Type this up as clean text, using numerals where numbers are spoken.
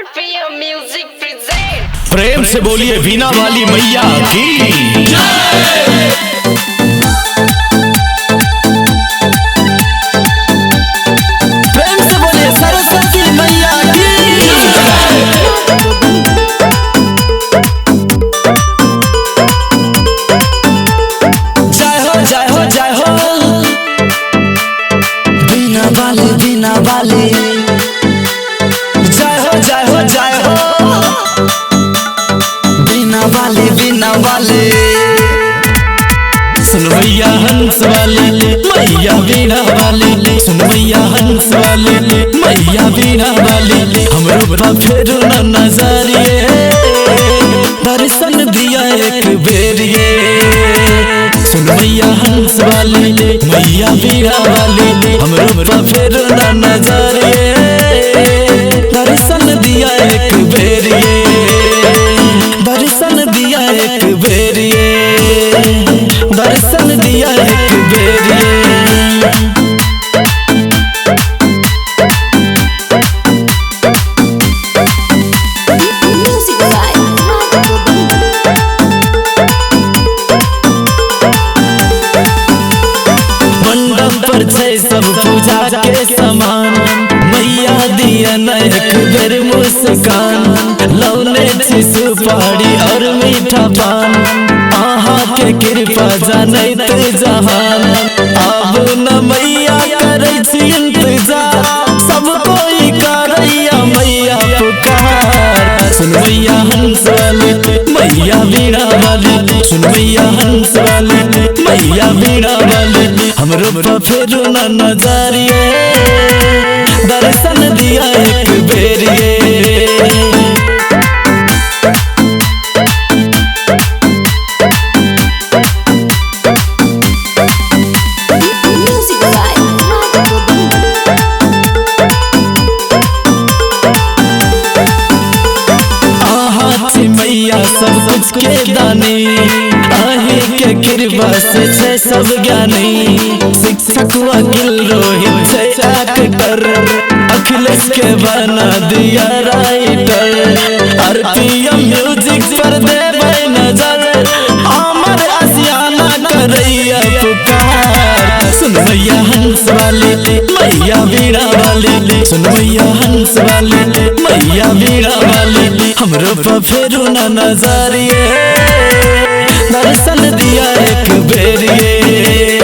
RPM Music present। प्रेम से बोलिए वीणा वाली मैया की जय। वीणा वाली जय हो जय हो जय हो वीणा वाली सुन मैया हंस वाले मैया वीणा वाले, सुन मैया हंस वाले मैया वीणा वाले, हमरो बा फेरू ना नजरिए दर्शन दिया एक बेरिए। सुन मैया हंस वाले मैया वीणा वाले, हमरो बा फेरू ना नजरिए दर्शन दिया एक बेरिए, दर्शन दिया एक बेरिए, दर्शन दिया एक बेरिए। पर छै सब पूजा के समान, मैया दिया एक बेर मुस्कान, लौने छी सुपारी और मीठा पान, आहा के कृपा जानैत जहान। अब न मैया करै छी इंतजार, सब कोई करैया मैया पुकार। सुन मैया हंस वाले मैया वीणा वाले, सुन मैया हंस वाले मैया वीणा वाले, हमरो बा फेरू ना नजरिए दर्शन दिया एक बेरिए। मैया सब कुछ के दानी, आहे के कृपा से छै सब ज्ञानी, शिक्षक वकील रोहित छै डॉक्टर, अखिलेश के बना दिया राइटर, RPM म्यूजिक पर देबै नजर, हमर आसियाना करैया पुकार। सुन मैया हंस वाले मैया वीणा वाले, सुन मैया हंस वाले मैया वीणा वाले, हमरो बा फेरू ना नजरिए दर्शन दिया एक बेरिए।